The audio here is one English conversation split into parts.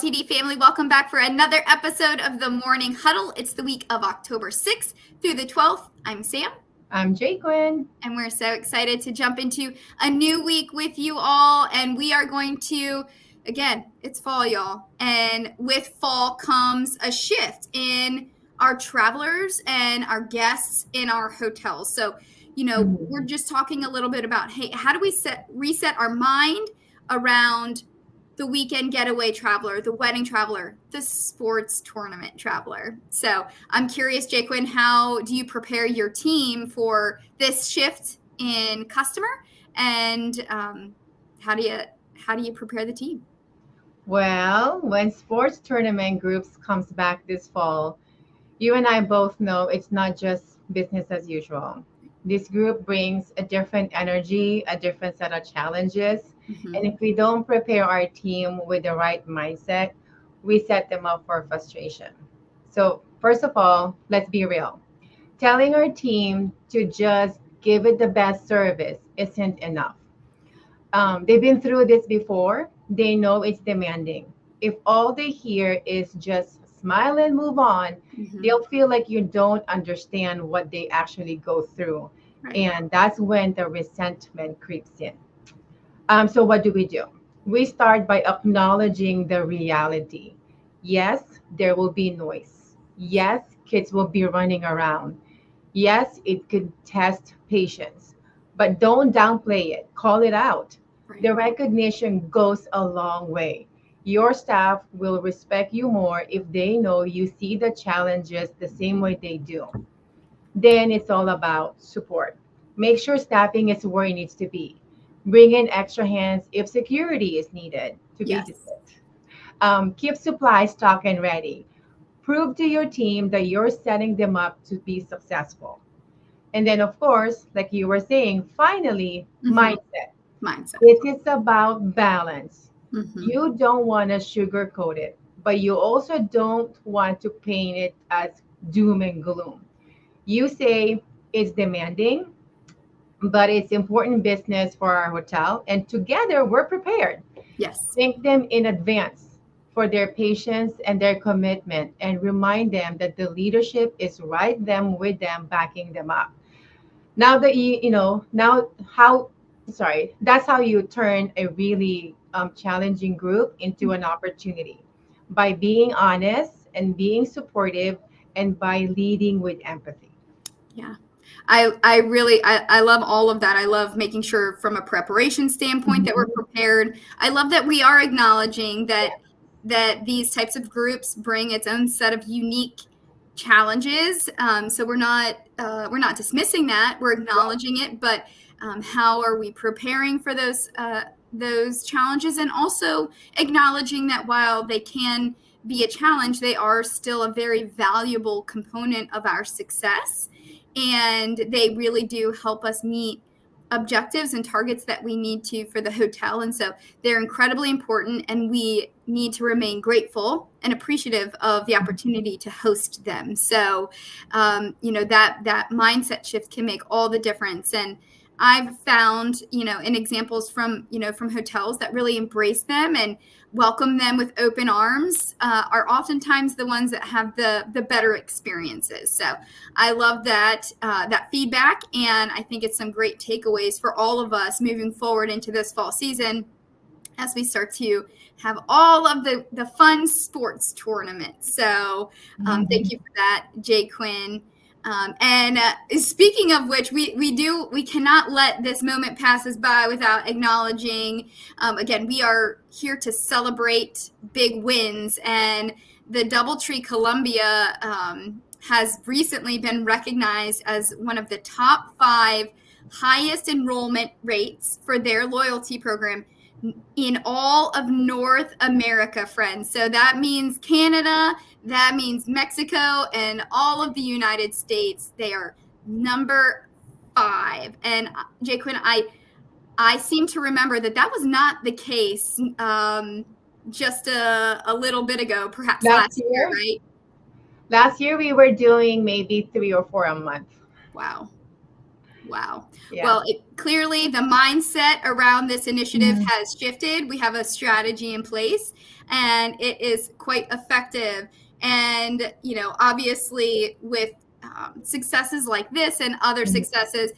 LTD family. Welcome back for another episode of the Morning Huddle. It's the week of October 6th through the 12th. I'm Sam. I'm Jaquin. And we're so excited to jump into a new week with you all. And we are going to, again, it's fall, y'all. And with fall comes a shift in our travelers and our guests in our hotels. So, we're just talking a little bit about, hey, how do we reset our mind around the weekend getaway traveler, the wedding traveler, the sports tournament traveler. So I'm curious, Jaquin, how do you prepare your team for this shift in customer, and how do you prepare the team? Well, when sports tournament groups comes back this fall, you and I both know it's not just business as usual. This group brings a different energy, a different set of challenges. Mm-hmm. And if we don't prepare our team with the right mindset, we set them up for frustration. So, first of all, let's be real. Telling our team to just give it the best service isn't enough. They've been through this before. They know it's demanding. If all they hear is just smile and move on, Mm-hmm. they'll feel like you don't understand what they actually go through. Right. And that's when the resentment creeps in. So, what do? We start by acknowledging the reality. Yes, there will be noise. Yes, kids will be running around. Yes, it could test patience, but don't downplay it. Call it out. Right. The recognition goes a long way. Your staff will respect you more if they know you see the challenges the same way they do. Then it's all about support. Make sure staffing is where it needs to be. Bring in extra hands if security is needed to Yes. babysit. Keep supplies stocked and ready. Prove to your team that you're setting them up to be successful. And then, of course, like you were saying, finally, Mm-hmm. mindset. It is about balance. Mm-hmm. You don't want to sugarcoat it, but you also don't want to paint it as doom and gloom. You say it's demanding, but it's important business for our hotel, and together we're prepared. Yes. Thank them in advance for their patience and their commitment, and remind them that the leadership is right them with them, backing them up. Now that now how, sorry, that's how you turn a really challenging group into an opportunity, by being honest and being supportive, and by leading with empathy. Yeah. I love all of that. I love making sure from a preparation standpoint that we're prepared. I love that we are acknowledging that these types of groups bring its own set of unique challenges. So we're not dismissing that. We're acknowledging it, but how are we preparing for those challenges, and also acknowledging that while they can be a challenge, they are still a very valuable component of our success. And they really do help us meet objectives and targets that we need to for the hotel. And so they're incredibly important, and we need to remain grateful and appreciative of the opportunity to host them. So, that mindset shift can make all the difference. And I've found, in examples from hotels that really embrace them and welcome them with open arms are oftentimes the ones that have the better experiences. So I love that feedback, and I think it's some great takeaways for all of us moving forward into this fall season as we start to have all of the fun sports tournaments. So thank you for that, Jaquin. And speaking of which, we cannot let this moment pass us by without acknowledging, again, we are here to celebrate big wins, and the DoubleTree Columbia has recently been recognized as one of the top 5 highest enrollment rates for their loyalty program in all of North America, friends. So that means Canada, that means Mexico, and all of the United States. They are number 5. And Jaquin, I seem to remember that was not the case just a little bit ago, perhaps last year, right? Last year we were doing maybe 3 or 4 a month. Wow. Wow. Yeah. Well, clearly the mindset around this initiative Mhm. has shifted. We have a strategy in place, and it is quite effective. And, obviously with successes like this and other successes,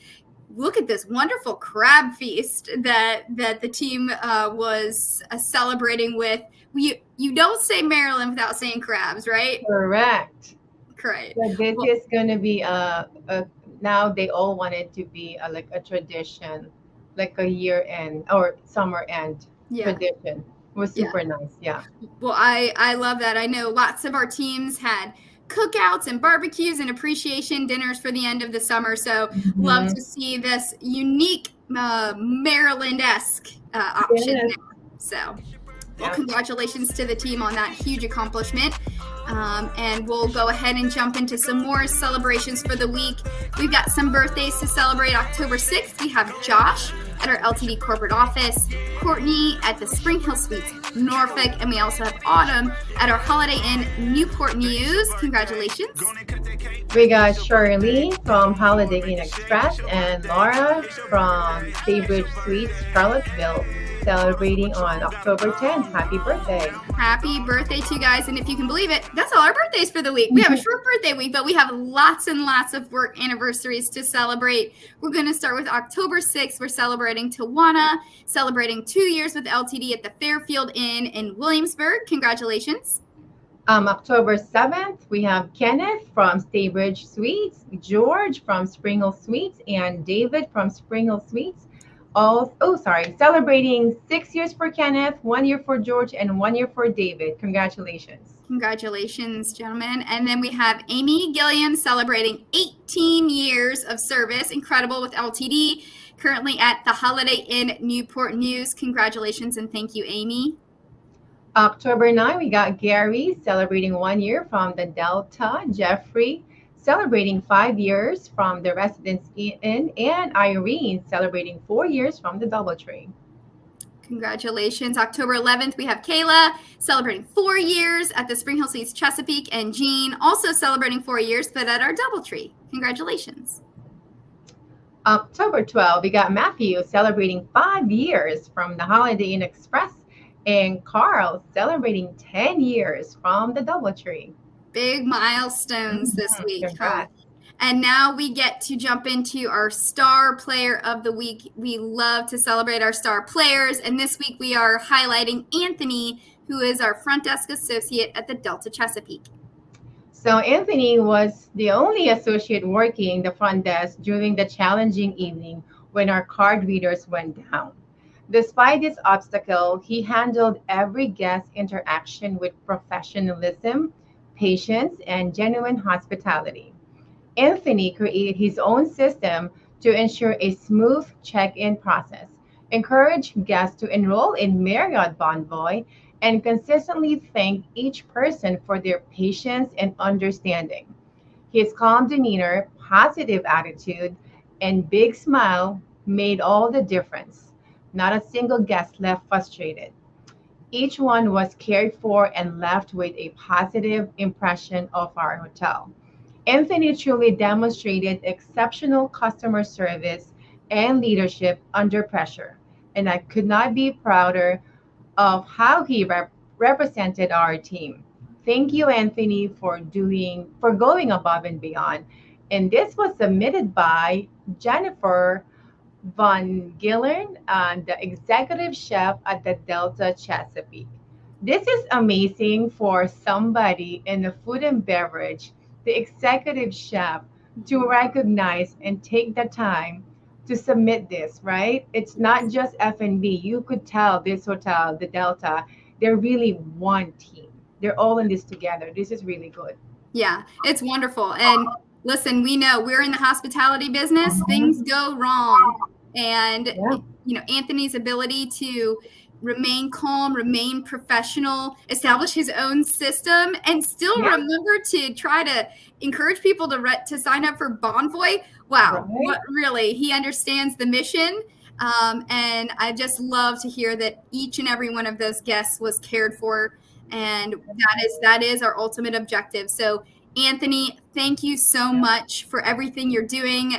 look at this wonderful crab feast that the team was celebrating with. You don't say Maryland without saying crabs, right? Correct. Correct. So this Well, is going to be a now they all want it to be like a tradition, like a year end or summer end yeah. tradition. It was Yeah. super nice. Yeah. Well, I love that. I know lots of our teams had cookouts and barbecues and appreciation dinners for the end of the summer. So love Mhm. to see this unique Maryland-esque option Yes. there. So, well, Yeah. congratulations to the team on that huge accomplishment. And we'll go ahead and jump into some more celebrations for the week. We've got some birthdays to celebrate. October 6th, we have Josh at our LTD corporate office, Courtney at the Spring Hill Suites, Norfolk, and we also have Autumn at our Holiday Inn Newport News. Congratulations. We got Shirley from Holiday Inn Express and Laura from Staybridge Suites, Charlottesville, celebrating on October 10th. Happy birthday. Happy birthday to you guys. And if you can believe it, that's all our birthdays for the week. We have a short birthday week, but we have lots and lots of work anniversaries to celebrate. We're going to start with October 6th. We're celebrating Tawana, celebrating 2 years with LTD at the Fairfield Inn in Williamsburg. Congratulations. October 7th, we have Kenneth from Staybridge Suites, George from Spring Hill Suites, and David from Spring Hill Suites. Celebrating 6 years for Kenneth, 1 year for George, and 1 year for David. Congratulations. Congratulations, gentlemen. And then we have Amy Gilliam celebrating 18 years of service. Incredible with LTD. Currently at the Holiday Inn Newport News. Congratulations and thank you, Amy. October 9, we got Gary celebrating 1 year from the Delta, Jeffrey celebrating 5 years from the Residence Inn, and Irene celebrating 4 years from the Doubletree. Congratulations. October 11th, we have Kayla celebrating 4 years at the Spring Hill Suites Chesapeake, and Jean also celebrating 4 years, but at our Doubletree. Congratulations. October 12th, we got Matthew celebrating 5 years from the Holiday Inn Express, and Carl celebrating 10 years from the Doubletree. Big milestones this week. Congrats. And now we get to jump into our star player of the week. We love to celebrate our star players. And this week we are highlighting Anthony, who is our front desk associate at the Delta Chesapeake. So Anthony was the only associate working the front desk during the challenging evening when our card readers went down. Despite this obstacle, he handled every guest interaction with professionalism, patience, and genuine hospitality. Anthony created his own system to ensure a smooth check-in process, encourage guests to enroll in Marriott Bonvoy, and consistently thank each person for their patience and understanding. His calm demeanor, positive attitude, and big smile made all the difference. Not a single guest left frustrated. Each one was cared for and left with a positive impression of our hotel. Anthony truly demonstrated exceptional customer service and leadership under pressure, and I could not be prouder of how he represented our team. Thank you, Anthony, for going above and beyond. And this was submitted by Jennifer Von Gillern, the executive chef at the Delta Chesapeake. This is amazing for somebody in the food and beverage, the executive chef, to recognize and take the time to submit this, right? It's not just F&B. You could tell this hotel, the Delta, they're really one team. They're all in this together. This is really good. Yeah, it's wonderful. And listen, we know we're in the hospitality business. Things go wrong. And, Anthony's ability to remain calm, remain professional, establish his own system, and still remember to try to encourage people to sign up for Bonvoy. Wow, what really, he understands the mission. And I just love to hear that each and every one of those guests was cared for. And that is our ultimate objective. So Anthony, thank you so much for everything you're doing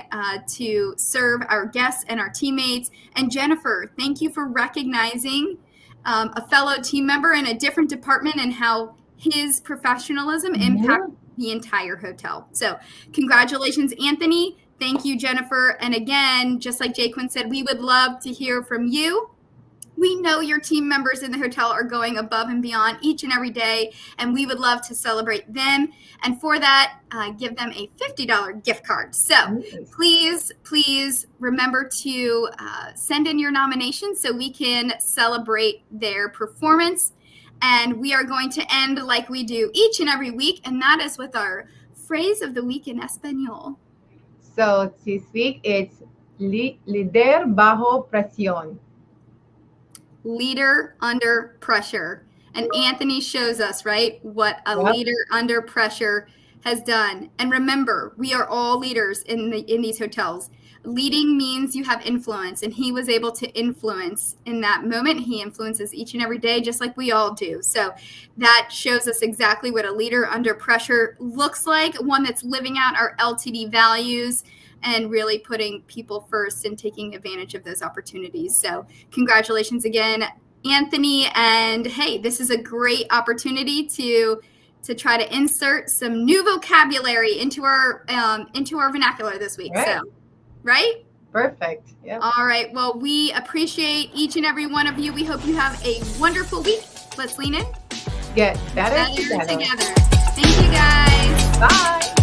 to serve our guests and our teammates. And Jennifer, thank you for recognizing a fellow team member in a different department and how his professionalism impacts the entire hotel. So congratulations, Anthony. Thank you, Jennifer. And again, just like Jaquin said, we would love to hear from you. We know your team members in the hotel are going above and beyond each and every day, and we would love to celebrate them. And for that, give them a $50 gift card. So please remember to send in your nominations so we can celebrate their performance. And we are going to end like we do each and every week, and that is with our phrase of the week in Espanol. So this week it's líder bajo presión. Leader under pressure. And Anthony shows us, right, what a leader under pressure has done. And remember, we are all leaders in these hotels. Leading means you have influence, and he was able to influence in that moment. He influences each and every day, just like we all do. So that shows us exactly what a leader under pressure looks like, one that's living out our LTD values and really putting people first and taking advantage of those opportunities. So congratulations again, Anthony. And hey, this is a great opportunity to try to insert some new vocabulary into our vernacular this week. Right. So, right? Perfect. Yeah. All right. Well, we appreciate each and every one of you. We hope you have a wonderful week. Let's lean in. Get better together. Thank you, guys. Bye.